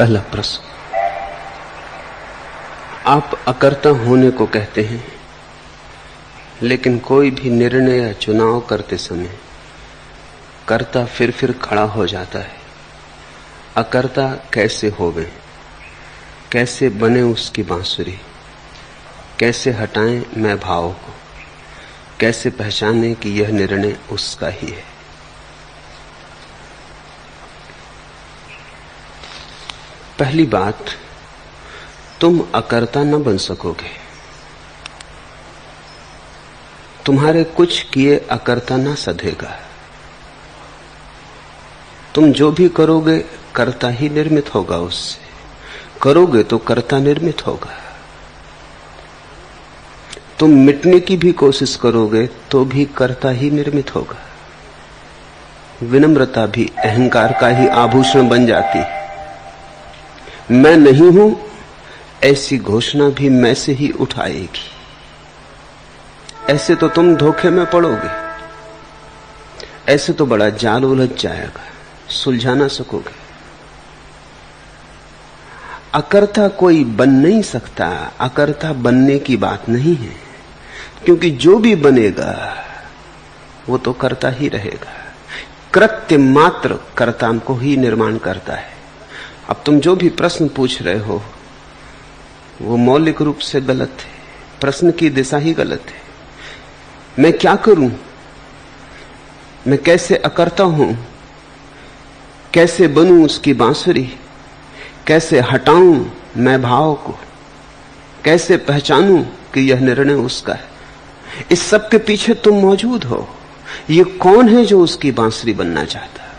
पहला प्रश्न, आप अकर्ता होने को कहते हैं, लेकिन कोई भी निर्णय या चुनाव करते समय कर्ता फिर खड़ा हो जाता है। अकर्ता कैसे होवे, कैसे बने उसकी बांसुरी, कैसे हटाएं मैं भाव को, कैसे पहचाने कि यह निर्णय उसका ही है। पहली बात, तुम अकर्ता न बन सकोगे। तुम्हारे कुछ किए अकर्ता न सधेगा। तुम जो भी करोगे कर्ता ही निर्मित होगा। उससे करोगे तो कर्ता निर्मित होगा। तुम मिटने की भी कोशिश करोगे तो भी कर्ता ही निर्मित होगा। विनम्रता भी अहंकार का ही आभूषण बन जाती है। मैं नहीं हूं ऐसी घोषणा भी मैं से ही उठाएगी। ऐसे तो तुम धोखे में पड़ोगे। ऐसे तो बड़ा जाल उलझ जाएगा, सुलझा ना सकोगे। अकर्ता कोई बन नहीं सकता। अकर्ता बनने की बात नहीं है, क्योंकि जो भी बनेगा वो तो कर्ता ही रहेगा। कृत्य मात्र कर्ता को ही निर्माण करता है। अब तुम जो भी प्रश्न पूछ रहे हो वो मौलिक रूप से गलत है। प्रश्न की दिशा ही गलत है। मैं क्या करूं? मैं कैसे अकर्ता हूं? कैसे बनूं उसकी बांसुरी? कैसे हटाऊं मैं भाव को? कैसे पहचानूं कि यह निर्णय उसका है? इस सब के पीछे तुम मौजूद हो। ये कौन है जो उसकी बांसुरी बनना चाहता है?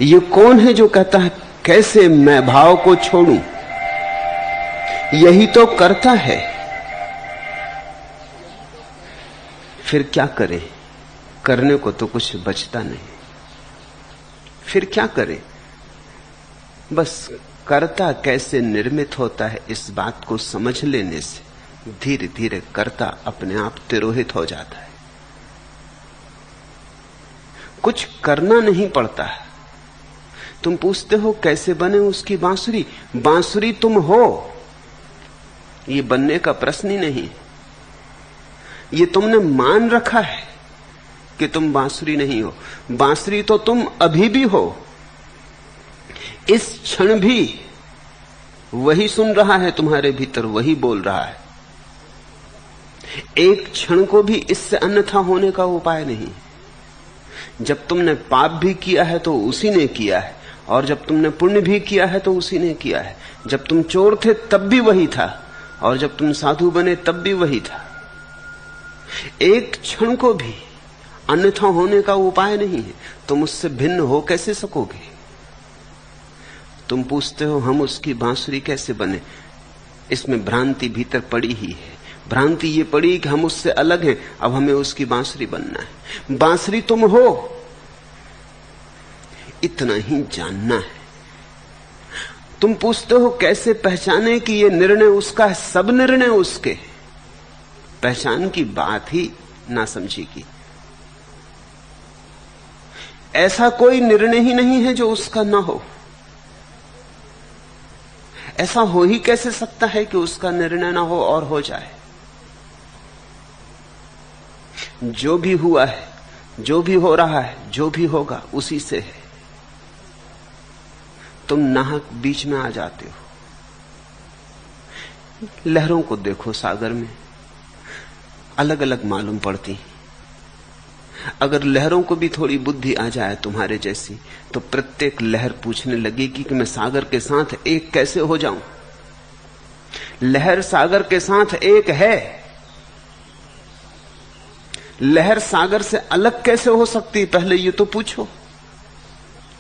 ये कौन है जो कहता है कैसे मैं भाव को छोड़ूं? यही तो करता है। फिर क्या करें? करने को तो कुछ बचता नहीं। फिर क्या करें? बस कर्ता कैसे निर्मित होता है इस बात को समझ लेने से धीरे धीरे कर्ता अपने आप तिरोहित हो जाता है। कुछ करना नहीं पड़ता। तुम पूछते हो कैसे बने उसकी बांसुरी। बांसुरी तुम हो, ये बनने का प्रश्न ही नहीं। ये तुमने मान रखा है कि तुम बांसुरी नहीं हो। बांसुरी तो तुम अभी भी हो। इस क्षण भी वही सुन रहा है तुम्हारे भीतर, वही बोल रहा है। एक क्षण को भी इससे अन्यथा होने का उपाय नहीं। जब तुमने पाप भी किया है तो उसी ने किया है, और जब तुमने पुण्य भी किया है तो उसी ने किया है। जब तुम चोर थे तब भी वही था, और जब तुम साधु बने तब भी वही था। एक क्षण को भी अन्यथा होने का उपाय नहीं है। तुम उससे भिन्न हो कैसे सकोगे? तुम पूछते हो हम उसकी बांसुरी कैसे बने। इसमें भ्रांति भीतर पड़ी ही है। भ्रांति ये पड़ी कि हम उससे अलग हैं, अब हमें उसकी बांसुरी बनना है। बांसुरी तुम हो, इतना ही जानना है। तुम पूछते हो कैसे पहचाने कि ये निर्णय उसका है। सब निर्णय उसके। पहचान की बात ही ना समझी की। ऐसा कोई निर्णय ही नहीं है जो उसका ना हो। ऐसा हो ही कैसे सकता है कि उसका निर्णय ना हो और हो जाए। जो भी हुआ है, जो भी हो रहा है, जो भी होगा उसी से है। तुम नाहक बीच में आ जाते हो। लहरों को देखो, सागर में अलग अलग मालूम पड़ती। अगर लहरों को भी थोड़ी बुद्धि आ जाए तुम्हारे जैसी, तो प्रत्येक लहर पूछने लगेगी कि मैं सागर के साथ एक कैसे हो जाऊं। लहर सागर के साथ एक है। लहर सागर से अलग कैसे हो सकती? पहले ये तो पूछो।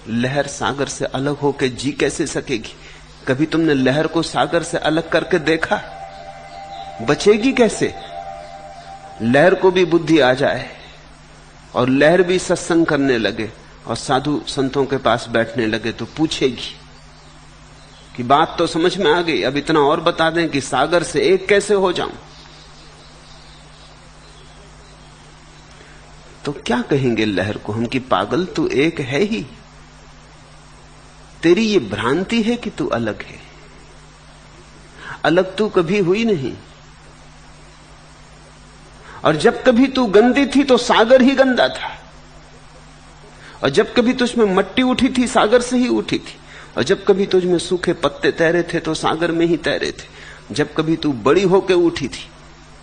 लहर सागर से अलग होकर जी कैसे सकेगी? कभी तुमने लहर को सागर से अलग करके देखा? बचेगी कैसे? लहर को भी बुद्धि आ जाए और लहर भी सत्संग करने लगे और साधु संतों के पास बैठने लगे तो पूछेगी कि बात तो समझ में आ गई, अब इतना और बता दें कि सागर से एक कैसे हो जाऊं। तो क्या कहेंगे लहर को हम कि पागल तू एक है ही। तेरी ये भ्रांति है कि तू अलग है। अलग तू कभी हुई नहीं। और जब कभी तू गंदी थी तो सागर ही गंदा था, और जब कभी तुझमें मट्टी उठी थी सागर से ही उठी थी, और जब कभी तुझमें सूखे पत्ते तैरे थे तो सागर में ही तैरे थे। जब कभी तू बड़ी होकर उठी थी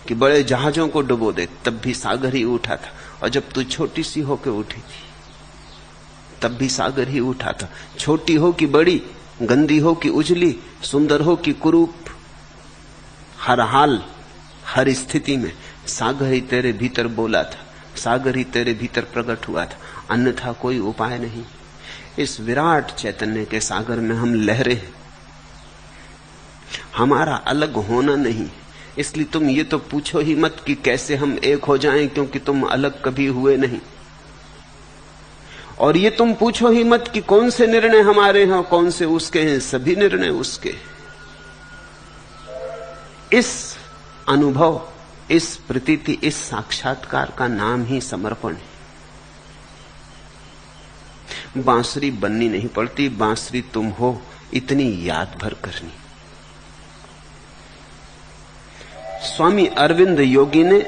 कि बड़े जहाजों को डुबो दे, तब भी सागर ही उठा था, और जब तू छोटी सी होकर उठी थी तब भी सागर ही उठा था। छोटी हो कि बड़ी, गंदी हो कि उजली, सुंदर हो कि कुरूप, हर हाल हर स्थिति में सागर ही तेरे भीतर बोला था, सागर ही तेरे भीतर प्रकट हुआ था, अन्यथा कोई उपाय नहीं। इस विराट चैतन्य के सागर में हम लहरे हैं, हमारा अलग होना नहीं। इसलिए तुम ये तो पूछो ही मत कि कैसे हम एक हो जाएं, क्योंकि तुम अलग कभी हुए नहीं। और ये तुम पूछो ही मत कि कौन से निर्णय हमारे हैं कौन से उसके हैं, सभी निर्णय उसके। इस अनुभव, इस प्रतीति, इस साक्षात्कार का नाम ही समर्पण है। बांसुरी बननी नहीं पड़ती, बांसुरी तुम हो इतनी याद भर करनी। स्वामी अरविंद योगी ने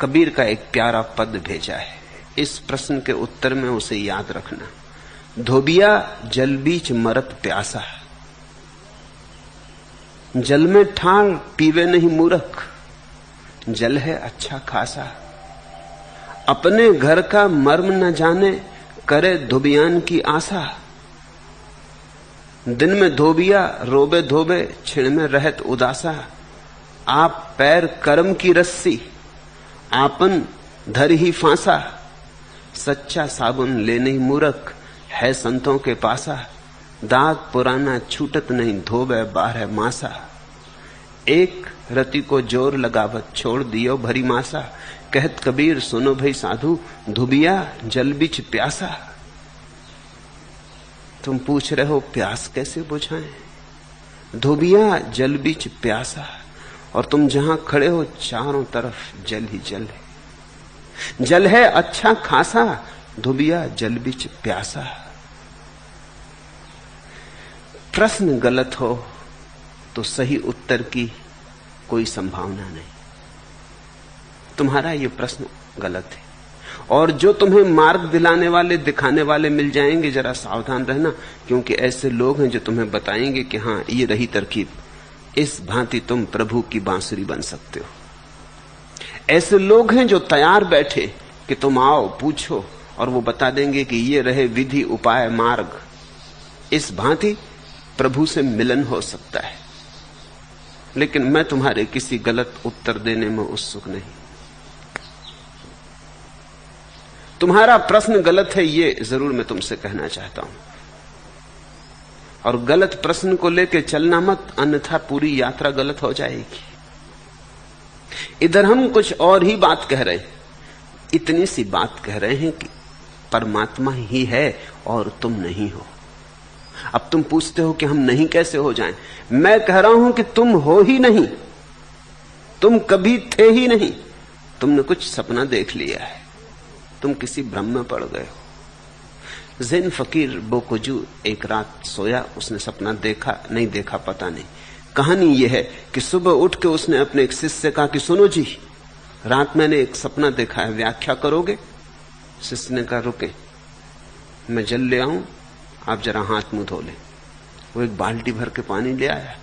कबीर का एक प्यारा पद भेजा है, इस प्रश्न के उत्तर में उसे याद रखना। धोबिया जल बीच मरत प्यासा, जल में ठाड़ पीवे नहीं मूर्ख, जल है अच्छा खासा। अपने घर का मर्म न जाने, करे धोबियान की आशा। दिन में धोबिया रोबे धोबे, छिण में रहत उदासा। आप पैर कर्म की रस्सी, आपन धर ही फांसा। सच्चा साबुन ले नहीं मूर्ख, है संतों के पासा। दाग पुराना छूटत नहीं, धोबे बारह मासा। एक रति को जोर लगावत, छोड़ दियो भरी मासा। कहत कबीर सुनो भई साधु, धुबिया जल बिच प्यासा। तुम पूछ रहे हो प्यास कैसे बुझाएं? धुबिया जल बिच प्यासा, और तुम जहां खड़े हो चारों तरफ जल ही जल है। जल है अच्छा खासा, धुबिया जल बिच प्यासा। प्रश्न गलत हो तो सही उत्तर की कोई संभावना नहीं। तुम्हारा यह प्रश्न गलत है, और जो तुम्हें मार्ग दिलाने वाले, दिखाने वाले मिल जाएंगे, जरा सावधान रहना, क्योंकि ऐसे लोग हैं जो तुम्हें बताएंगे कि हां ये रही तरकीब, इस भांति तुम प्रभु की बांसुरी बन सकते हो। ऐसे लोग हैं जो तैयार बैठे कि तुम आओ पूछो, और वो बता देंगे कि ये रहे विधि उपाय मार्ग, इस भांति प्रभु से मिलन हो सकता है। लेकिन मैं तुम्हारे किसी गलत उत्तर देने में उत्सुक नहीं। तुम्हारा प्रश्न गलत है, ये जरूर मैं तुमसे कहना चाहता हूं, और गलत प्रश्न को लेकर चलना मत, अन्यथा पूरी यात्रा गलत हो जाएगी। इधर हम कुछ और ही बात कह रहे हैं, इतनी सी बात कह रहे हैं कि परमात्मा ही है और तुम नहीं हो। अब तुम पूछते हो कि हम नहीं कैसे हो जाएं? मैं कह रहा हूं कि तुम हो ही नहीं, तुम कभी थे ही नहीं। तुमने कुछ सपना देख लिया है, तुम किसी भ्रम में पड़ गए हो। ज़ैन फकीर बोकोजू एक रात सोया, उसने सपना देखा नहीं देखा पता नहीं। कहानी यह है कि सुबह उठ के उसने अपने एक शिष्य से कहा कि सुनो जी, रात मैंने एक सपना देखा है, व्याख्या करोगे? शिष्य ने कहा रुके, मैं जल ले आऊं, आप जरा हाथ मुंह धो ले। वो एक बाल्टी भर के पानी ले आया,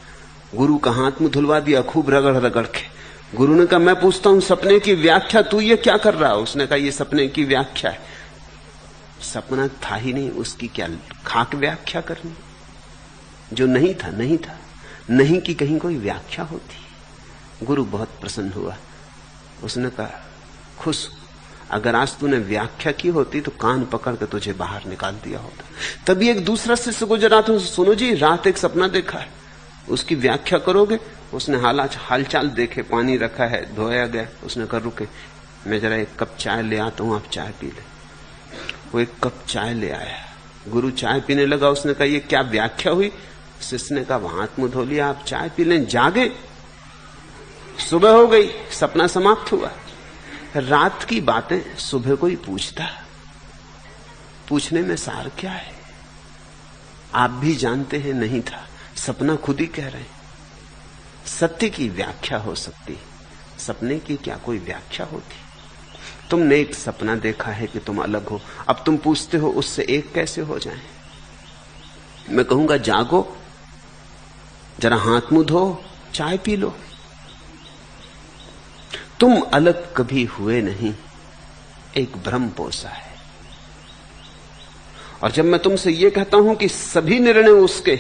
गुरु का हाथ मुंह धुलवा दिया खूब रगड़ रगड़ के। गुरु ने कहा मैं पूछता हूं सपने की व्याख्या, तू ये क्या कर रहा है? उसने कहा ये सपने की व्याख्या है। सपना था ही नहीं, उसकी क्या खाक व्याख्या करनी? जो नहीं था नहीं था, नहीं की कहीं कोई व्याख्या होती। गुरु बहुत प्रसन्न हुआ, उसने कहा खुश, अगर आज तूने व्याख्या की होती तो कान पकड़ के तुझे बाहर निकाल दिया होता। तभी एक दूसरा शिष्य गुजरा था, सुनो जी रात एक सपना देखा है, उसकी व्याख्या करोगे? उसने हालचाल देखे, पानी रखा है, धोया गया। उसने कहा रुके, मैं जरा एक कप चाय ले आता हूं, आप चाय पी ले। वो एक कप चाय ले आया, गुरु चाय पीने लगा। उसने कहा ये क्या व्याख्या हुई? शिष्य ने कहा हाथ मुंह धो लिया, आप चाय पी लें। जागे, सुबह हो गई, सपना समाप्त हुआ। रात की बातें सुबह कोई पूछता? पूछने में सार क्या है? आप भी जानते हैं नहीं था, सपना खुद ही कह रहे हैं। सत्य की व्याख्या हो सकती, सपने की क्या कोई व्याख्या होती? तुमने एक सपना देखा है कि तुम अलग हो, अब तुम पूछते हो उससे एक कैसे हो जाएं? मैं कहूंगा जागो, जरा हाथ मुंह धो, चाय पी लो। तुम अलग कभी हुए नहीं, एक भ्रम पोसा है। और जब मैं तुमसे यह कहता हूं कि सभी निर्णय उसके,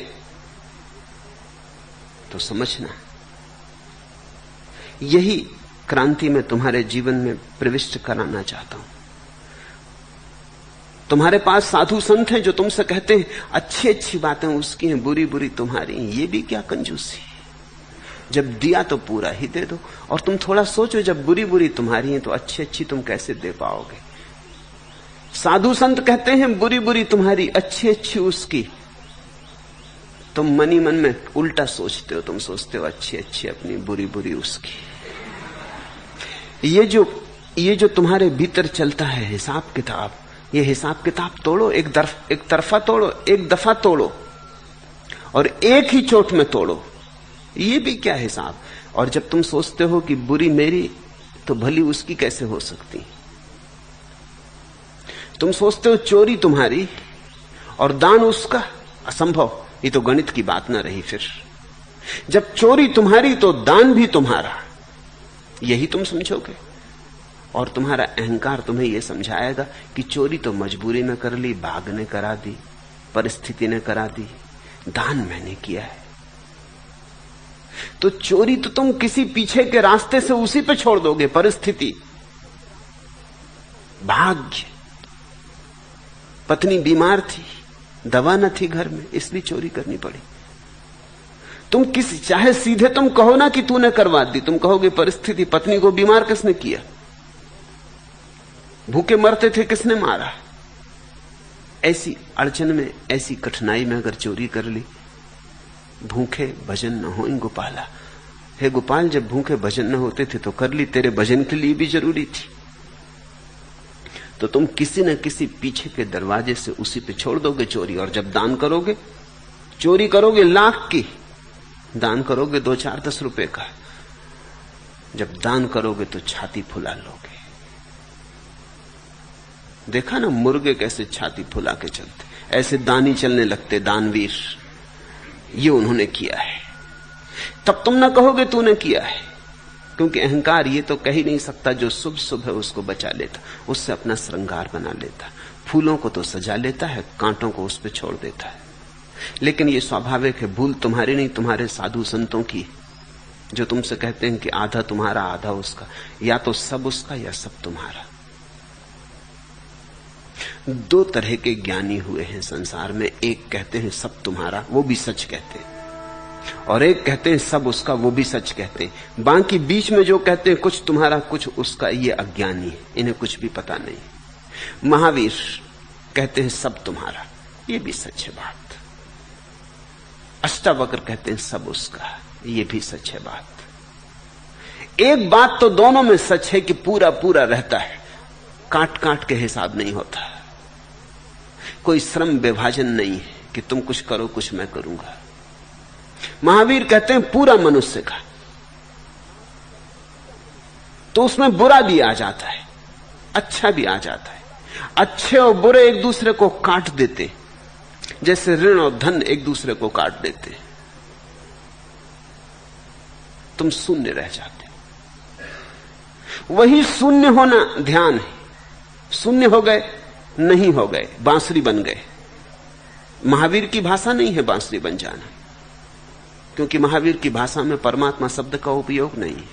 तो समझना यही क्रांति मैं तुम्हारे जीवन में प्रविष्ट कराना चाहता हूं। तुम्हारे पास साधु संत हैं जो तुमसे कहते हैं अच्छी अच्छी बातें उसकी हैं, बुरी बुरी तुम्हारी। ये भी क्या कंजूसी, जब दिया तो पूरा ही दे दो। और तुम थोड़ा सोचो, जब बुरी बुरी तुम्हारी हैं तो अच्छी अच्छी तुम कैसे दे पाओगे? साधु संत कहते हैं बुरी बुरी तुम्हारी, अच्छी अच्छी उसकी। तुम मनी मन में उल्टा सोचते हो, तुम सोचते हो अच्छी अच्छी अपनी, बुरी बुरी उसकी। ये जो तुम्हारे भीतर चलता है हिसाब किताब, ये हिसाब किताब तोड़ो, एक तरफा तोड़ो, एक दफा तोड़ो और एक ही चोट में तोड़ो। ये भी क्या हिसाब? और जब तुम सोचते हो कि बुरी मेरी तो भली उसकी कैसे हो सकती? तुम सोचते हो चोरी तुम्हारी और दान उसका, असंभव। ये तो गणित की बात ना रही। फिर जब चोरी तुम्हारी तो दान भी तुम्हारा, यही तुम समझोगे। और तुम्हारा अहंकार तुम्हें यह समझाएगा कि चोरी तो मजबूरी में कर ली, भाग ने करा दी, परिस्थिति ने करा दी, दान मैंने किया है। तो चोरी तो तुम किसी पीछे के रास्ते से उसी पे छोड़ दोगे, परिस्थिति, भाग्य। पत्नी बीमार थी, दवा न थी घर में, इसलिए चोरी करनी पड़ी। तुम किसी, चाहे सीधे तुम कहो ना कि तूने करवा दी, तुम कहोगे परिस्थिति। पत्नी को बीमार किसने किया? भूखे मरते थे, किसने मारा? ऐसी अड़चन में, ऐसी कठिनाई में अगर चोरी कर ली, भूखे भजन न हो गोपाला। हे गोपाल, जब भूखे भजन न होते थे तो कर ली, तेरे भजन के लिए भी जरूरी थी। तो तुम किसी न किसी पीछे के दरवाजे से उसी पे छोड़ दोगे चोरी। और जब दान करोगे, चोरी करोगे लाख की, दान करोगे 2-4-10 रुपए का। जब दान करोगे तो छाती फुला लोगे। देखा ना मुर्गे कैसे छाती फुला के चलते, ऐसे दानी चलने लगते, दानवीर। ये उन्होंने किया है। तब तुम ना कहोगे तूने किया है, क्योंकि अहंकार ये तो कह ही नहीं सकता। जो शुभ शुभ है उसको बचा लेता, उससे अपना श्रृंगार बना लेता, फूलों को तो सजा लेता है, कांटों को उस पर छोड़ देता है। लेकिन ये स्वाभाविक है, भूल तुम्हारी नहीं, तुम्हारे साधु संतों की, जो तुमसे कहते हैं कि आधा तुम्हारा आधा उसका, या तो सब उसका या सब तुम्हारा। दो तरह के ज्ञानी हुए हैं संसार में, एक कहते हैं सब तुम्हारा, वो भी सच कहते हैं, और एक कहते हैं सब उसका, वो भी सच कहते हैं। बाकी बीच में जो कहते हैं कुछ तुम्हारा कुछ उसका, ये अज्ञानी है, इन्हें कुछ भी पता नहीं। महावीर कहते हैं सब तुम्हारा, ये भी सच है बात। अष्टावक्र कहते हैं सब उसका, ये भी सच है बात। एक बात तो दोनों में सच है कि पूरा पूरा रहता है, काट काट के हिसाब नहीं होता, कोई श्रम विभाजन नहीं है कि तुम कुछ करो कुछ मैं करूंगा। महावीर कहते हैं पूरा मनुष्य का, तो उसमें बुरा भी आ जाता है, अच्छा भी आ जाता है। अच्छे और बुरे एक दूसरे को काट देते, जैसे ऋण और धन एक दूसरे को काट देते। तुम शून्य रह जाते। वही शून्य होना ध्यान है। शून्य हो गए, नहीं हो गए, बांसुरी बन गए। महावीर की भाषा नहीं है बांसुरी बन जाना, क्योंकि महावीर की भाषा में परमात्मा शब्द का उपयोग नहीं है।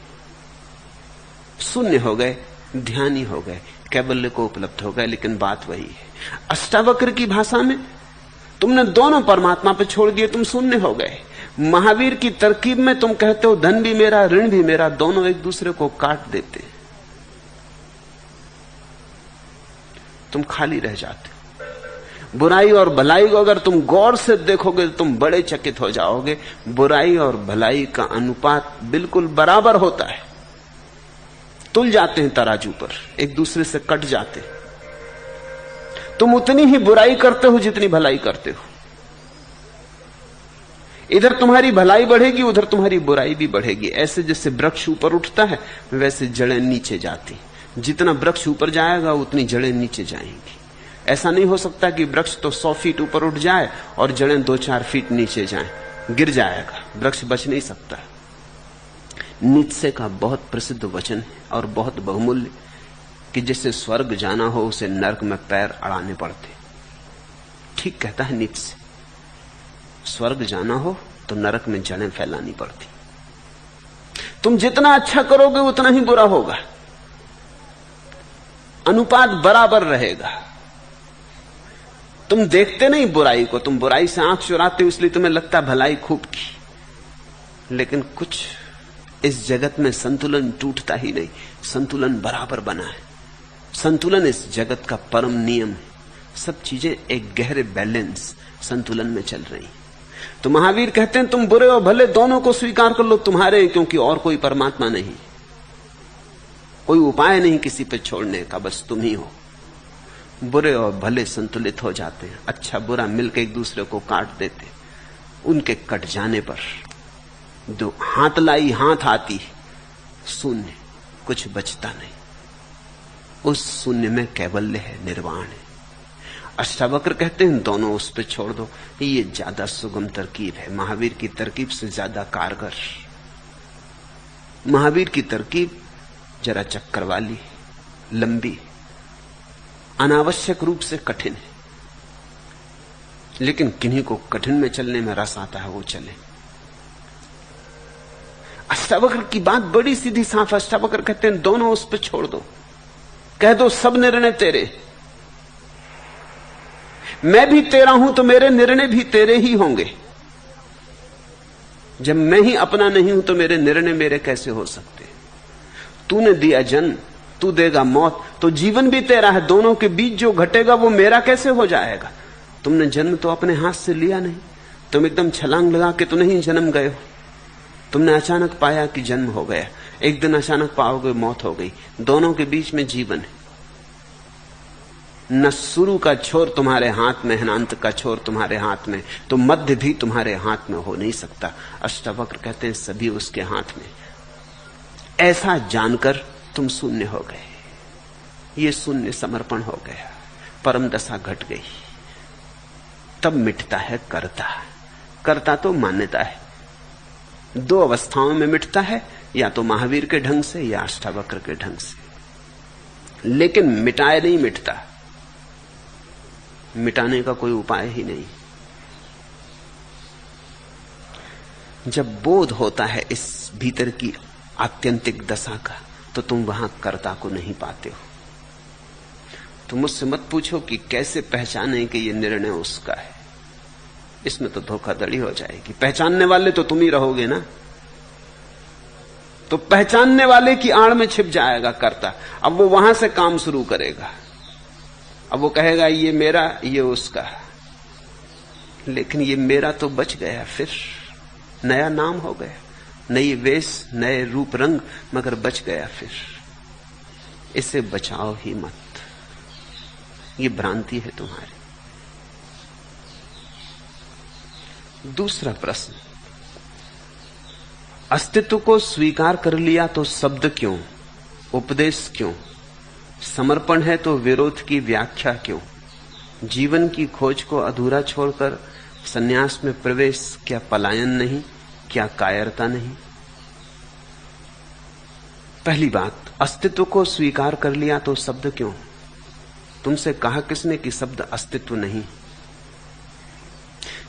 शून्य हो गए, ध्यानी हो गए, कैवल्य को उपलब्ध हो गए, लेकिन बात वही है। अष्टावक्र की भाषा में तुमने दोनों परमात्मा पे छोड़ दिए, तुम शून्य हो गए। महावीर की तरकीब में तुम कहते हो धन भी मेरा, ऋण भी मेरा, दोनों एक दूसरे को काट देते, तुम खाली रह जाते हो। बुराई और भलाई को अगर तुम गौर से देखोगे तो तुम बड़े चकित हो जाओगे। बुराई और भलाई का अनुपात बिल्कुल बराबर होता है, तुल जाते हैं तराजू पर, एक दूसरे से कट जाते। तुम उतनी ही बुराई करते हो जितनी भलाई करते हो। इधर तुम्हारी भलाई बढ़ेगी, उधर तुम्हारी बुराई भी बढ़ेगी। ऐसे जैसे वृक्ष ऊपर उठता है वैसे जड़ें नीचे जाती। जितना वृक्ष ऊपर जाएगा उतनी जड़ें नीचे जाएंगी। ऐसा नहीं हो सकता कि वृक्ष तो 100 फीट ऊपर उठ जाए और जड़ें 2-4 फीट नीचे जाएं, गिर जाएगा, वृक्ष बच नहीं सकता। नीत्शे का बहुत प्रसिद्ध वचन है और बहुत बहुमूल्य कि जिसे स्वर्ग जाना हो उसे नरक में पैर अड़ाने पड़ते। ठीक कहता है नीत्शे, स्वर्ग जाना हो तो नरक में जड़ें फैलानी पड़ती। तुम जितना अच्छा करोगे उतना ही बुरा होगा, अनुपात बराबर रहेगा। तुम देखते नहीं बुराई को, तुम बुराई से आंख चुराते हो इसलिए तुम्हें लगता भलाई खूब की, लेकिन कुछ इस जगत में संतुलन टूटता ही नहीं, संतुलन बराबर बना है। संतुलन इस जगत का परम नियम है। सब चीजें एक गहरे बैलेंस संतुलन में चल रही। तो महावीर कहते हैं तुम बुरे और भले दोनों को स्वीकार कर लो, तुम्हारे, क्योंकि और कोई परमात्मा नहीं, कोई उपाय नहीं किसी पे छोड़ने का, बस तुम ही हो। बुरे और भले संतुलित हो जाते हैं, अच्छा बुरा मिलकर एक दूसरे को काट देते। उनके कट जाने पर जो हाथ लाई हाथ आती, शून्य, कुछ बचता नहीं। उस शून्य में कैवल्य है, निर्वाण है। अष्टावक्र कहते हैं दोनों उस पर छोड़ दो, ये ज्यादा सुगम तरकीब है, महावीर की तरकीब से ज्यादा कारगर। महावीर की तरकीब जरा चक्कर वाली, लंबी, अनावश्यक रूप से कठिन है, लेकिन किन्हीं को कठिन में चलने में रस आता है वो चले। अष्टावक्र की बात बड़ी सीधी साफ। अष्टावक्र कहते हैं दोनों उस पर छोड़ दो, कह दो सब निर्णय तेरे, मैं भी तेरा हूं तो मेरे निर्णय भी तेरे ही होंगे। जब मैं ही अपना नहीं हूं तो मेरे निर्णय मेरे कैसे हो सकते? तूने दिया जन्म, तू देगा मौत, तो जीवन भी तेरा है। दोनों के बीच जो घटेगा वो मेरा कैसे हो जाएगा? तुमने जन्म तो अपने हाथ से लिया नहीं, तुम एकदम छलांग लगा के तो नहीं जन्म गए हो। तुमने अचानक पाया कि जन्म हो गया, एक दिन अचानक पाओगे मौत हो गई। दोनों के बीच में जीवन है। न शुरू का छोर तुम्हारे हाथ में है, न अंत का छोर तुम्हारे हाथ में, तो मध्य भी तुम्हारे हाथ में हो नहीं सकता। अष्टावक्र कहते हैं सभी उसके हाथ में। ऐसा जानकर तुम शून्य हो गए, ये शून्य समर्पण हो गया, परम दशा घट गई। तब मिटता है कर्ता। कर्ता तो मान्यता है, दो अवस्थाओं में मिटता है, या तो महावीर के ढंग से या अष्टावक्र के ढंग से, लेकिन मिटाए नहीं मिटता। मिटाने का कोई उपाय ही नहीं। जब बोध होता है इस भीतर की आत्यंतिक दशा का, तो तुम वहां कर्ता को नहीं पाते हो। तुम मुझसे मत पूछो कि कैसे पहचाने कि ये निर्णय उसका है, इसमें तो धोखाधड़ी हो जाएगी। पहचानने वाले तो तुम ही रहोगे ना, तो पहचानने वाले की आड़ में छिप जाएगा कर्ता। अब वो वहां से काम शुरू करेगा, अब वो कहेगा ये मेरा, ये उसका, लेकिन ये मेरा तो बच गया, फिर नया नाम हो गया, नई वेश, नए रूप रंग, मगर बच गया। फिर इसे बचाओ ही मत, ये भ्रांति है तुम्हारी। दूसरा प्रश्न, अस्तित्व को स्वीकार कर लिया तो शब्द क्यों, उपदेश क्यों, समर्पण है तो विरोध की व्याख्या क्यों, जीवन की खोज को अधूरा छोड़कर संन्यास में प्रवेश, क्या पलायन नहीं, क्या कायरता नहीं? पहली बात, अस्तित्व को स्वीकार कर लिया तो शब्द क्यों? तुमसे कहा किसने कि शब्द अस्तित्व नहीं?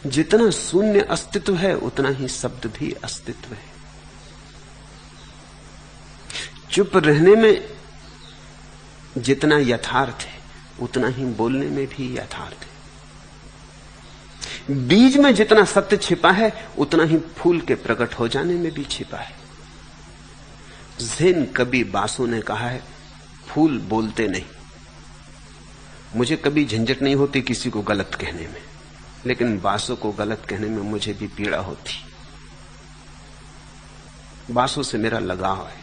जितना शून्य अस्तित्व है उतना ही शब्द भी अस्तित्व है। चुप रहने में जितना यथार्थ है उतना ही बोलने में भी यथार्थ है। बीज में जितना सत्य छिपा है उतना ही फूल के प्रकट हो जाने में भी छिपा है। ज़ेन कवि बासु ने कहा है, फूल बोलते नहीं। मुझे कभी झंझट नहीं होती किसी को गलत कहने में, लेकिन बासु को गलत कहने में मुझे भी पीड़ा होती। बासु से मेरा लगाव है,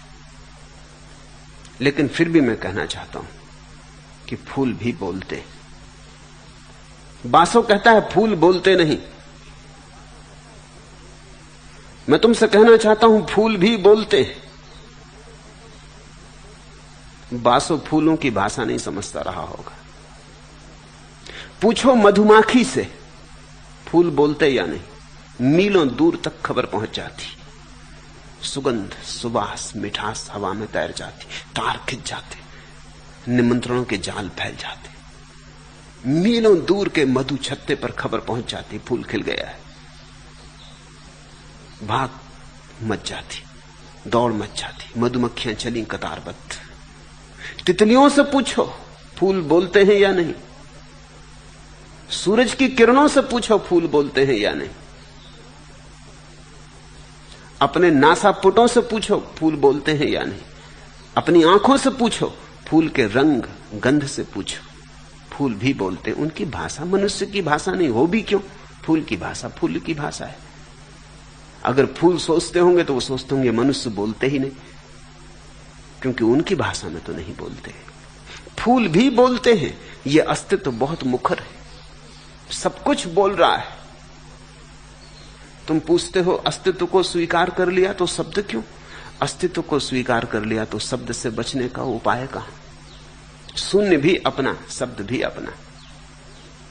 लेकिन फिर भी मैं कहना चाहता हूं कि फूल भी बोलते। बासु कहता है फूल बोलते नहीं, मैं तुमसे कहना चाहता हूं फूल भी बोलते हैं। बासो फूलों की भाषा नहीं समझता रहा होगा। पूछो मधुमाखी से फूल बोलते या नहीं, मीलों दूर तक खबर पहुंच जाती। सुगंध, सुवास, मिठास हवा में तैर जाती, तार खिंच जाते, निमंत्रणों के जाल फैल जाते। मीलों दूर के मधु छत्ते पर खबर पहुंच जाती, फूल खिल गया है। भाग मच जाती, दौड़ मच जाती, मधुमक्खियां चली कतारबद्ध। तितलियों से पूछो फूल बोलते हैं या नहीं, सूरज की किरणों से पूछो फूल बोलते हैं या नहीं, अपने नासापुटों से पूछो फूल बोलते हैं या नहीं, अपनी आंखों से पूछो, फूल के रंग गंध से पूछो, फूल भी बोलते हैं। उनकी भाषा मनुष्य की भाषा नहीं, हो भी क्यों, फूल की भाषा फूल की भाषा है। अगर फूल सोचते होंगे तो वो सोचते होंगे मनुष्य बोलते ही नहीं, क्योंकि उनकी भाषा में तो नहीं बोलते। फूल भी बोलते हैं। ये अस्तित्व बहुत मुखर है, सब कुछ बोल रहा है। तुम पूछते हो अस्तित्व को स्वीकार कर लिया तो शब्द क्यों? अस्तित्व को स्वीकार कर लिया तो शब्द से बचने का उपाय कहां? शून्य भी अपना, शब्द भी अपना,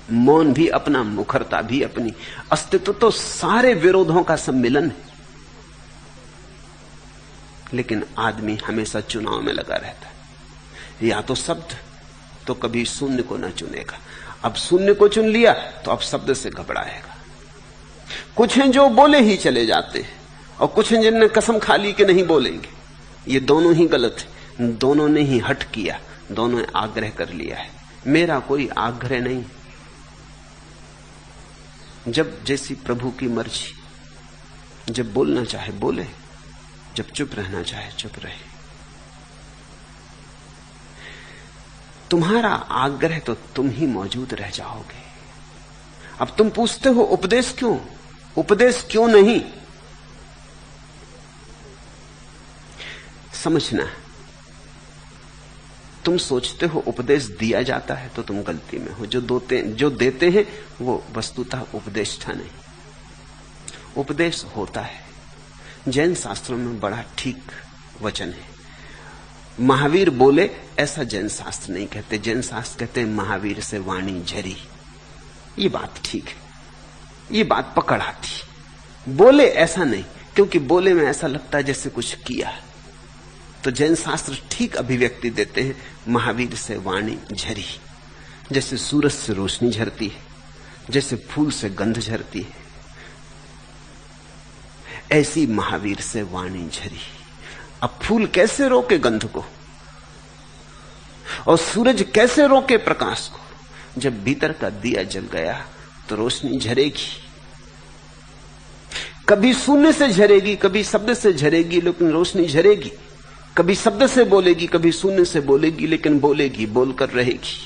मौन भी अपना, मुखरता भी अपनी। अस्तित्व तो सारे विरोधों का सम्मिलन है। लेकिन आदमी हमेशा चुनाव में लगा रहता है, या तो शब्द, तो कभी शून्य को न चुनेगा। अब शून्य को चुन लिया तो अब शब्द से घबराएगा। कुछ हैं जो बोले ही चले जाते हैं, और कुछ हैं जिनने कसम खा ली कि नहीं बोलेंगे। ये दोनों ही गलत है। दोनों ने ही हट किया, दोनों ने आग्रह कर लिया है। मेरा कोई आग्रह नहीं। जब जैसी प्रभु की मर्जी, जब बोलना चाहे बोले, जब चुप रहना चाहे चुप रहे। तुम्हारा आग्रह तो तुम ही मौजूद रह जाओगे। अब तुम पूछते हो उपदेश क्यों, उपदेश क्यों नहीं? समझना, तुम सोचते हो उपदेश दिया जाता है तो तुम गलती में हो। जो देते हैं वो वस्तुतः उपदेष्टा नहीं, उपदेश होता है। जैन शास्त्रों में बड़ा ठीक वचन है। महावीर बोले ऐसा जैन शास्त्र नहीं कहते। जैन शास्त्र कहते हैं महावीर से वाणी झरी। ये बात ठीक है, ये बात पकड़ आती। बोले ऐसा नहीं, क्योंकि बोले में ऐसा लगता है जैसे कुछ किया। तो जैन शास्त्र ठीक अभिव्यक्ति देते हैं, महावीर से वाणी झरी। जैसे सूरज से रोशनी झरती है, जैसे फूल से गंध झरती है, ऐसी महावीर से वाणी झरी। अब फूल कैसे रोके गंध को, और सूरज कैसे रोके प्रकाश को? जब भीतर का दिया जल गया तो रोशनी झरेगी। कभी शून्य से झरेगी, कभी शब्द से झरेगी, लेकिन रोशनी झरेगी। कभी शब्द से बोलेगी, कभी शून्य से बोलेगी, लेकिन बोलेगी, बोलकर रहेगी।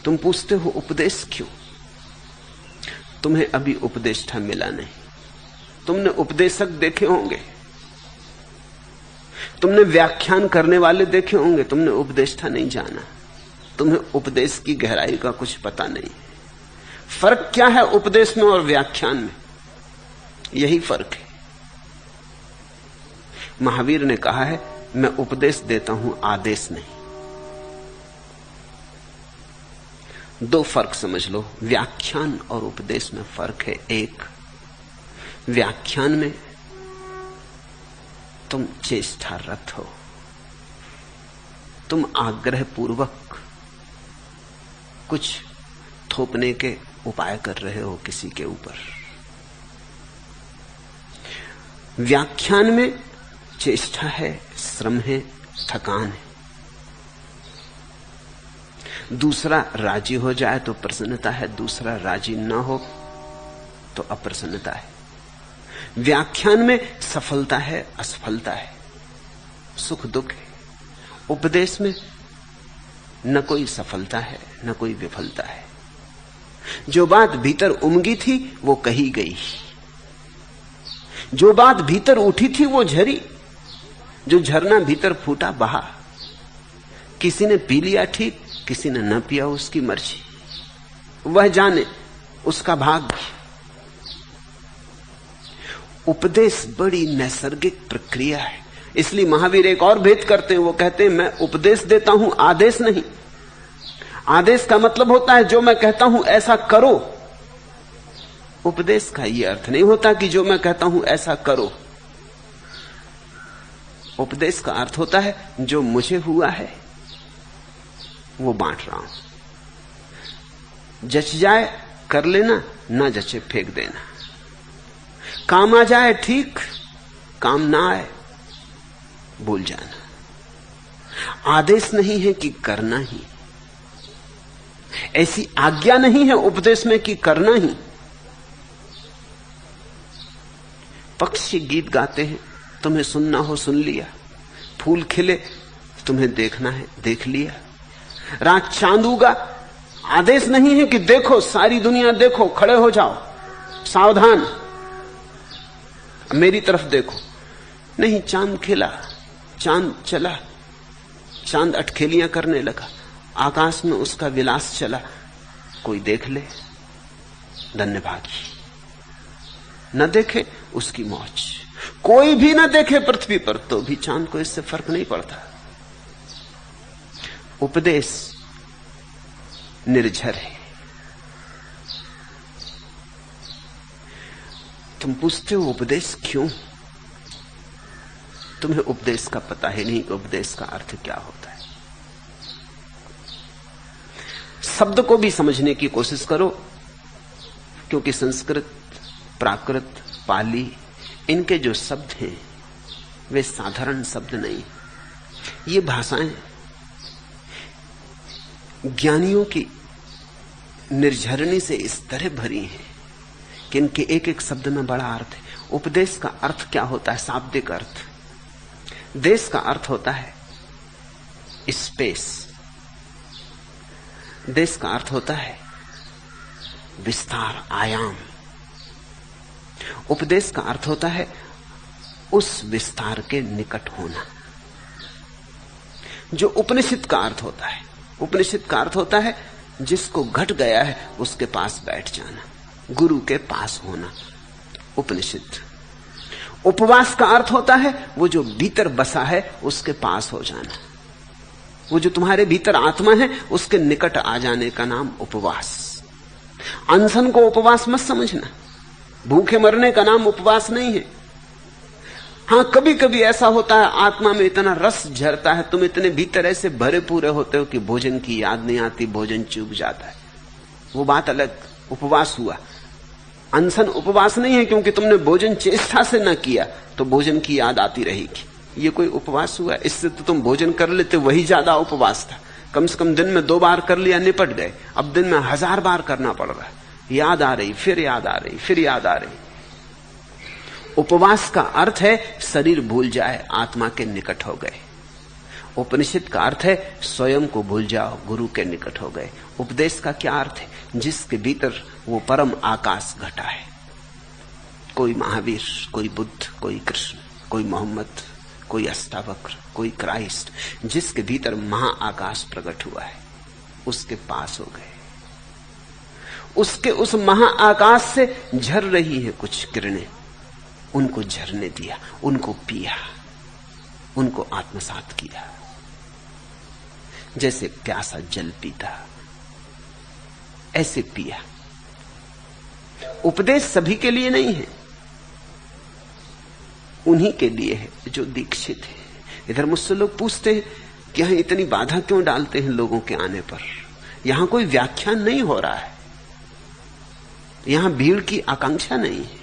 तुम पूछते हो उपदेश क्यों? तुम्हें अभी उपदेष्टा मिला नहीं। तुमने उपदेशक देखे होंगे, तुमने व्याख्यान करने वाले देखे होंगे, तुमने उपदेष्टा नहीं जाना। तुम्हें उपदेश की गहराई का कुछ पता नहीं। फर्क क्या है उपदेश में और व्याख्यान में? यही फर्क है। महावीर ने कहा है, मैं उपदेश देता हूं, आदेश नहीं। दो फर्क समझ लो, व्याख्यान और उपदेश में फर्क है। एक, व्याख्यान में तुम चेष्टारत हो, तुम आग्रह पूर्वक कुछ थोपने के उपाय कर रहे हो किसी के ऊपर। व्याख्यान में चेष्टा है, श्रम है, थकान है। दूसरा राजी हो जाए तो प्रसन्नता है, दूसरा राजी ना हो तो अप्रसन्नता है। व्याख्यान में सफलता है, असफलता है, सुख दुख है। उपदेश में न कोई सफलता है, न कोई विफलता है। जो बात भीतर उमगी थी वो कही गई, जो बात भीतर उठी थी वो झरी। जो झरना भीतर फूटा बहा। किसी ने पी लिया ठीक, किसी ने न पिया, उसकी मर्जी, वह जाने, उसका भाग्य। उपदेश बड़ी नैसर्गिक प्रक्रिया है। इसलिए महावीर एक और भेद करते हैं, वो कहते हैं मैं उपदेश देता हूं, आदेश नहीं। आदेश का मतलब होता है जो मैं कहता हूं ऐसा करो। उपदेश का यह अर्थ नहीं होता कि जो मैं कहता हूं ऐसा करो। उपदेश का अर्थ होता है जो मुझे हुआ है वो बांट रहा हूं। जच जाए कर लेना, ना जचे फेंक देना। काम आ जाए ठीक, काम ना आए भूल जाना। आदेश नहीं है कि करना ही, ऐसी आज्ञा नहीं है उपदेश में कि करना ही। पक्षी गीत गाते हैं, तुम्हें सुनना हो सुन लिया। फूल खिले, तुम्हें देखना है देख लिया। रात चांद उगा, आदेश नहीं है कि देखो सारी दुनिया देखो, खड़े हो जाओ, सावधान मेरी तरफ देखो। नहीं, चांद खिला, चांद चला, चांद अटखेलियां करने लगा, आकाश में उसका विलास चला। कोई देख ले धन्यभागी, न देखे उसकी मौज। कोई भी न देखे पृथ्वी पर तो भी चांद को इससे फर्क नहीं पड़ता। उपदेश निर्झर है। तुम पूछते हो उपदेश क्यों? तुम्हें उपदेश का पता ही नहीं कि उपदेश का अर्थ क्या होता है। शब्द को भी समझने की कोशिश करो, क्योंकि संस्कृत, प्राकृत, पाली, इनके जो शब्द हैं वे साधारण शब्द नहीं। ये भाषाएं ज्ञानियों की निर्झरणी से इस तरह भरी हैं कि इनके एक एक शब्द में बड़ा अर्थ है। उपदेश का अर्थ क्या होता है? शाब्दिक अर्थ। देश का अर्थ होता है स्पेस। देश का अर्थ होता है विस्तार, आयाम। उपदेश का अर्थ होता है उस विस्तार के निकट होना। जो उपनिषद का अर्थ होता है, उपनिषद का अर्थ होता है जिसको घट गया है उसके पास बैठ जाना, गुरु के पास होना। उपनिषद। उपवास का अर्थ होता है वो जो भीतर बसा है उसके पास हो जाना। वो जो तुम्हारे भीतर आत्मा है उसके निकट आ जाने का नाम उपवास। अनशन को उपवास मत समझना। भूखे मरने का नाम उपवास नहीं है। हां, कभी कभी ऐसा होता है आत्मा में इतना रस झरता है, तुम इतने भीतर ऐसे भरे पूरे होते हो कि भोजन की याद नहीं आती, भोजन चूक जाता है। वो बात अलग, उपवास हुआ। अनशन उपवास नहीं है, क्योंकि तुमने भोजन चेष्टा से न किया तो भोजन की याद आती रहेगी। ये कोई उपवास हुआ? इससे तो तुम भोजन कर लेते, वही ज्यादा उपवास था। कम से कम दिन में 2 बार कर लिया, निपट गए। अब दिन में 1000 बार करना पड़ रहा है। याद आ रही, फिर याद आ रही, फिर याद आ रही। उपवास का अर्थ है शरीर भूल जाए, आत्मा के निकट हो गए। उपनिषद का अर्थ है स्वयं को भूल जाओ, गुरु के निकट हो गए। उपदेश का क्या अर्थ है? जिसके भीतर वो परम आकाश घटा है। कोई महावीर, कोई बुद्ध, कोई कृष्ण, कोई मोहम्मद, कोई अष्टावक्र, कोई क्राइस्ट, जिसके भीतर महाआकाश प्रकट हुआ है उसके पास हो गए। उसके उस महाआकाश से झर रही है कुछ किरणें, उनको झरने दिया, उनको पिया, उनको आत्मसात किया। जैसे प्यासा जल पीता ऐसे पिया। उपदेश सभी के लिए नहीं है, उन्हीं के लिए है जो दीक्षित है। इधर मुझसे लोग पूछते हैं कि यहां इतनी बाधा क्यों डालते हैं लोगों के आने पर? यहां कोई व्याख्यान नहीं हो रहा है, यहां भीड़ की आकांक्षा नहीं है।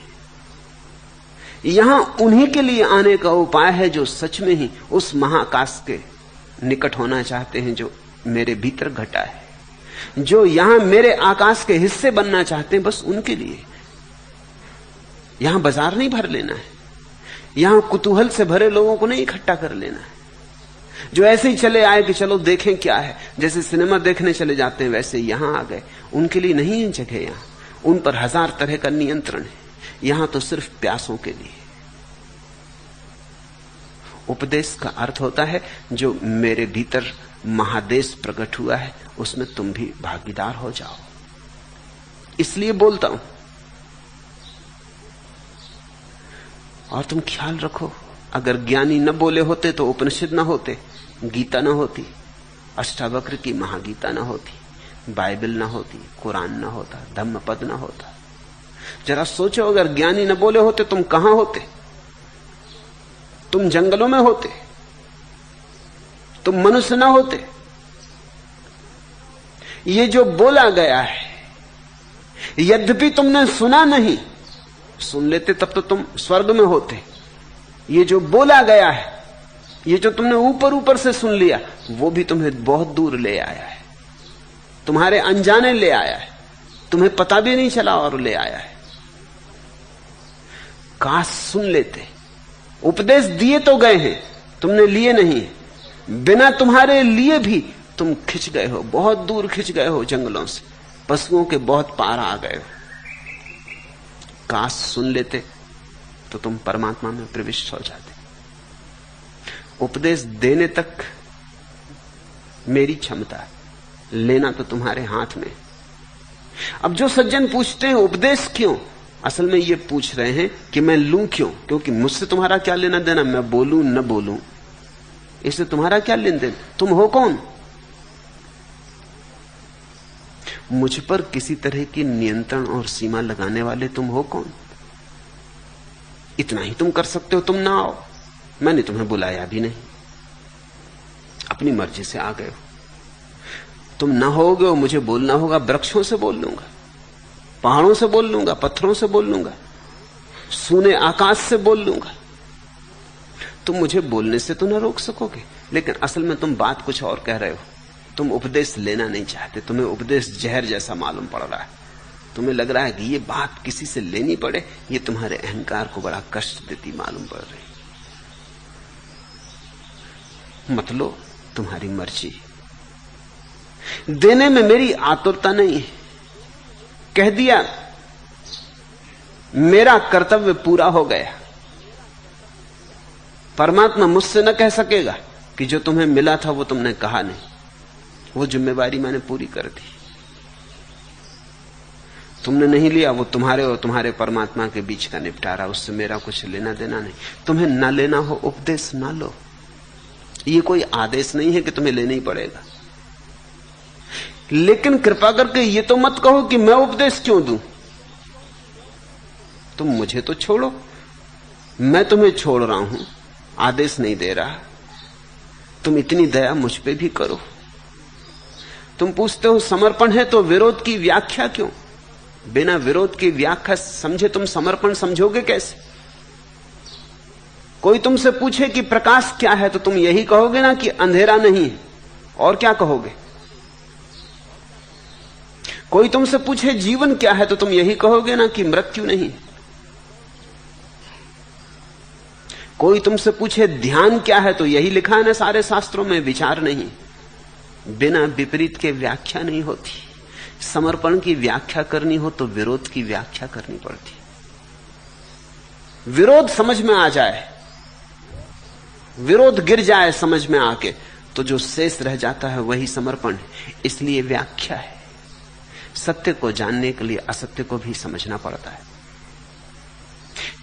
यहां उन्हीं के लिए आने का उपाय है जो सच में ही उस महाकाश के निकट होना चाहते हैं जो मेरे भीतर घटा है, जो यहां मेरे आकाश के हिस्से बनना चाहते हैं। बस उनके लिए यहां बाजार नहीं भर लेना है, यहां कुतूहल से भरे लोगों को नहीं इकट्ठा कर लेना है, जो ऐसे ही चले आए कि चलो देखें क्या है, जैसे सिनेमा देखने चले जाते हैं वैसे यहां आ गए। उनके लिए नहीं है जगह, यहां उन पर 1000 तरह का नियंत्रण है। यहां तो सिर्फ प्यासों के लिए। उपदेश का अर्थ होता है जो मेरे भीतर महादेश प्रकट हुआ है उसमें तुम भी भागीदार हो जाओ। इसलिए बोलता हूं और तुम ख्याल रखो, अगर ज्ञानी न बोले होते तो उपनिषद न होते, गीता न होती, अष्टावक्र की महागीता न होती, बाइबल न होती, कुरान न होता, धम्मपद न होता। जरा सोचो, अगर ज्ञानी न बोले होते तुम कहां होते? तुम जंगलों में होते, तुम मनुष्य न होते। ये जो बोला गया है, यद्यपि तुमने सुना नहीं, सुन लेते तब तो तुम स्वर्ग में होते। ये जो बोला गया है, ये जो तुमने ऊपर ऊपर से सुन लिया, वो भी तुम्हें बहुत दूर ले आया है, तुम्हारे अनजाने ले आया है, तुम्हें पता भी नहीं चला और ले आया है। काश सुन लेते। उपदेश दिए तो गए हैं, तुमने लिए नहीं। बिना तुम्हारे लिए भी तुम खिंच गए हो, बहुत दूर खिंच गए हो जंगलों से, पशुओं के बहुत पार आ गए हो। काश सुन लेते तो तुम परमात्मा में प्रविष्ट हो जाते। उपदेश देने तक मेरी क्षमता है, लेना तो तुम्हारे हाथ में। अब जो सज्जन पूछते हैं उपदेश क्यों, असल में ये पूछ रहे हैं कि मैं लूं क्यों, क्योंकि मुझसे तुम्हारा क्या लेना देना, मैं बोलूं न बोलूं, इससे तुम्हारा क्या लेन देन? तुम हो कौन? मुझ पर किसी तरह की नियंत्रण और सीमा लगाने वाले तुम हो कौन? इतना ही तुम कर सकते हो, तुम ना आओ, मैंने तुम्हें बुलाया भी नहीं, अपनी मर्जी से आ गए हो। तुम ना होगे, मुझे बोलना होगा, वृक्षों से बोल लूंगा, पहाड़ों से बोल लूंगा, पत्थरों से बोल लूंगा, सूने आकाश से बोल लूंगा। तुम मुझे बोलने से तो ना रोक सकोगे, लेकिन असल में तुम बात कुछ और कह रहे हो। तुम उपदेश लेना नहीं चाहते, तुम्हें उपदेश जहर जैसा मालूम पड़ रहा है। तुम्हें लग रहा है कि ये बात किसी से लेनी पड़े, ये तुम्हारे अहंकार को बड़ा कष्ट देती मालूम पड़ रही। मत लो, तुम्हारी मर्जी। देने में मेरी आतुरता नहीं है। कह दिया, मेरा कर्तव्य पूरा हो गया। परमात्मा मुझसे न कह सकेगा कि जो तुम्हें मिला था वो तुमने कहा नहीं, वो जिम्मेवारी मैंने पूरी कर दी। तुमने नहीं लिया, वो तुम्हारे और तुम्हारे परमात्मा के बीच का निपटारा, उससे मेरा कुछ लेना देना नहीं। तुम्हें ना लेना हो उपदेश ना लो, ये कोई आदेश नहीं है कि तुम्हें लेना ही पड़ेगा। लेकिन कृपा करके ये तो मत कहो कि मैं उपदेश क्यों दूं। तुम मुझे तो छोड़ो, मैं तुम्हें छोड़ रहा हूं, आदेश नहीं दे रहा। तुम इतनी दया मुझ पे भी करो। तुम पूछते हो समर्पण है तो विरोध की व्याख्या क्यों? बिना विरोध की व्याख्या समझे तुम समर्पण समझोगे कैसे? कोई तुमसे पूछे कि प्रकाश क्या है तो तुम यही कहोगे ना कि अंधेरा नहीं है, और क्या कहोगे? कोई तुमसे पूछे जीवन क्या है तो तुम यही कहोगे ना कि मृत्यु नहीं। कोई तुमसे पूछे ध्यान क्या है तो यही लिखा है ना सारे शास्त्रों में, विचार नहीं। बिना विपरीत के व्याख्या नहीं होती। समर्पण की व्याख्या करनी हो तो विरोध की व्याख्या करनी पड़ती। विरोध समझ में आ जाए, विरोध गिर जाए समझ में आके, तो जो शेष रह जाता है वही समर्पण है। इसलिए व्याख्या है। सत्य को जानने के लिए असत्य को भी समझना पड़ता है।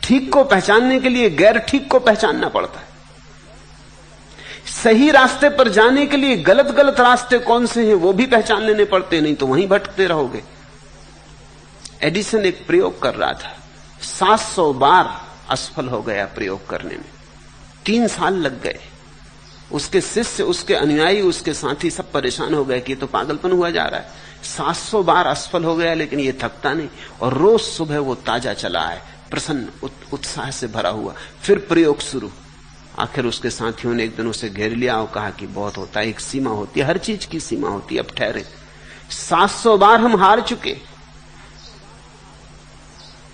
ठीक को पहचानने के लिए गैर ठीक को पहचानना पड़ता है। सही रास्ते पर जाने के लिए गलत गलत रास्ते कौन से हैं वो भी पहचान लेने पड़ते, नहीं तो वहीं भटकते रहोगे। एडिसन एक प्रयोग कर रहा था, 700 बार असफल हो गया प्रयोग करने में, 3 साल लग गए। उसके शिष्य, उसके अनुयायी, उसके साथी सब परेशान हो गए कि तो पागलपन हुआ जा रहा है। 700 बार असफल हो गया लेकिन ये थकता नहीं, और रोज सुबह वो ताजा चला है, प्रसन्न उत्साह से भरा हुआ। फिर प्रयोग शुरू। आखिर उसके साथियों ने एक दिन उसे घेर लिया और कहा कि बहुत होता है, एक सीमा होती है, हर चीज की सीमा होती है, अब ठहरे। 700 बार हम हार चुके,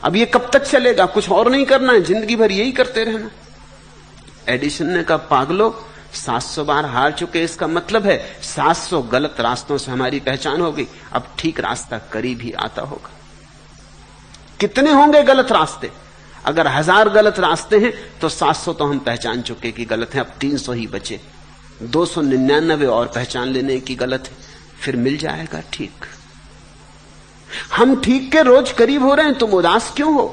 अब ये कब तक चलेगा? कुछ और नहीं करना है, जिंदगी भर यही करते रहना। एडिसन ने कहा, पागलो, 700 बार हार चुके, इसका मतलब है 700 गलत रास्तों से हमारी पहचान हो गई, अब ठीक रास्ता करीब ही आता होगा। कितने होंगे गलत रास्ते? अगर 1000 गलत रास्ते हैं तो 700 तो हम पहचान चुके कि गलत हैं, अब 300 ही बचे, 299 और पहचान लेने की गलत है, फिर मिल जाएगा ठीक। हम ठीक के रोज करीब हो रहे हैं, तुम उदास क्यों हो?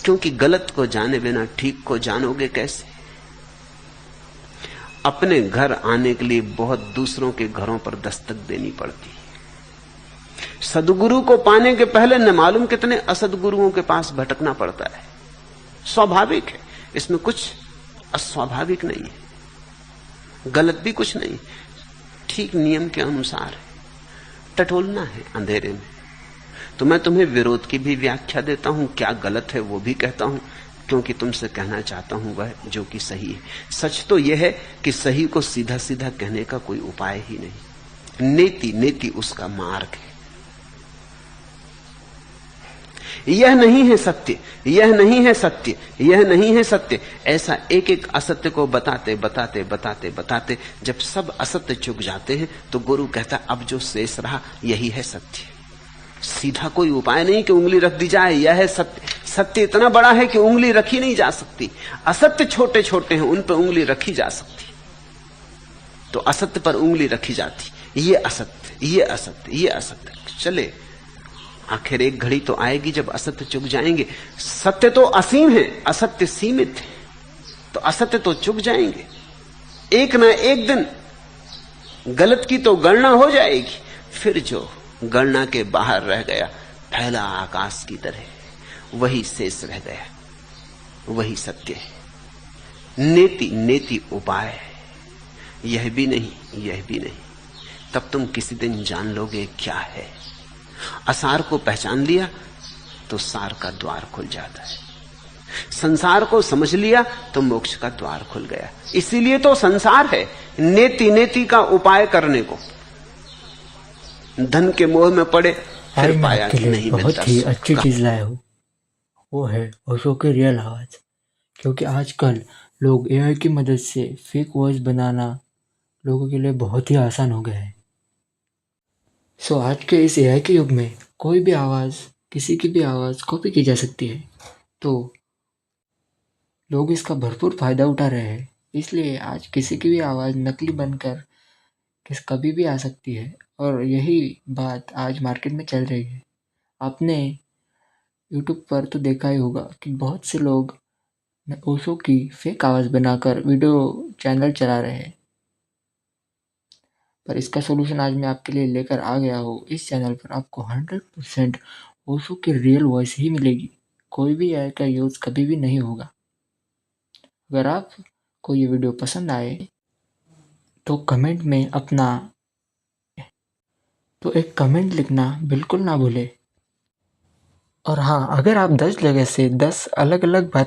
क्योंकि गलत को जाने बिना ठीक को जानोगे कैसे? अपने घर आने के लिए बहुत दूसरों के घरों पर दस्तक देनी पड़ती है। सदगुरु को पाने के पहले न मालूम कितने असदगुरुओं के पास भटकना पड़ता है। स्वाभाविक है, इसमें कुछ अस्वाभाविक नहीं है, गलत भी कुछ नहीं, ठीक नियम के अनुसार है। टटोलना है अंधेरे में। तो मैं तुम्हें विरोध की भी व्याख्या देता हूं, क्या गलत है वो भी कहता हूं, क्योंकि तुमसे कहना चाहता हूं वह जो कि सही है। सच तो यह है कि सही को सीधा सीधा कहने का कोई उपाय ही नहीं। नेति नेति उसका मार्ग है। यह नहीं है सत्य, यह नहीं है सत्य, यह नहीं है सत्य, ऐसा एक एक असत्य को बताते बताते बताते बताते जब सब असत्य चुक जाते हैं तो गुरु कहता अब जो शेष रहा यही है सत्य। सीधा कोई उपाय नहीं कि उंगली रख दी जाए यह है सत्य। सत्य इतना बड़ा है कि उंगली रखी नहीं जा सकती। असत्य छोटे छोटे हैं, उन पर उंगली रखी जा सकती। तो असत्य पर उंगली रखी जाती, ये असत्य, ये असत्य, ये असत्य। चले, आखिर एक घड़ी तो आएगी जब असत्य चुक जाएंगे। सत्य तो असीम है, असत्य सीमित है, तो असत्य तो चुक जाएंगे। एक ना एक दिन गलत की तो गणना हो जाएगी, फिर जो गणना के बाहर रह गया फैला आकाश की तरह, वही शेष रह गया, वही सत्य है। नेति नेति उपाय है, यह भी नहीं, यह भी नहीं। तब तुम किसी दिन जान लोगे क्या है। असार को पहचान लिया तो सार का द्वार खुल जाता है। संसार को समझ लिया तो मोक्ष का द्वार खुल गया। इसीलिए तो संसार है, नेति नेति का उपाय करने को। धन के मोह में पड़े फिर पाया कि नहीं मिलता। बहुत ही अच्छी चीज लाए हो, वो है ओशो की रियल आवाज। क्योंकि आजकल लोग एआई की मदद से फेक वॉइस बनाना लोगों के लिए बहुत ही आसान हो गया है। सो आज के इस एआई के युग में कोई भी आवाज़, किसी की भी आवाज़ कॉपी की जा सकती है, तो लोग इसका भरपूर फायदा उठा रहे हैं। इसलिए आज किसी की भी आवाज़ नकली बनकर कभी भी आ सकती है, और यही बात आज मार्केट में चल रही है। आपने यूट्यूब पर तो देखा ही होगा कि बहुत से लोग ओशो की फेक आवाज़ बनाकर वीडियो चैनल चला रहे हैं। पर इसका सोल्यूशन आज मैं आपके लिए लेकर आ गया हूँ। इस चैनल पर आपको 100% ओशो की रियल वॉइस ही मिलेगी। कोई भी एआई का यूज़ कभी भी नहीं होगा। अगर आपको ये वीडियो पसंद आए तो एक कमेंट लिखना बिल्कुल ना भूले। और हाँ, अगर आप 10 जगह से 10 अलग अलग बात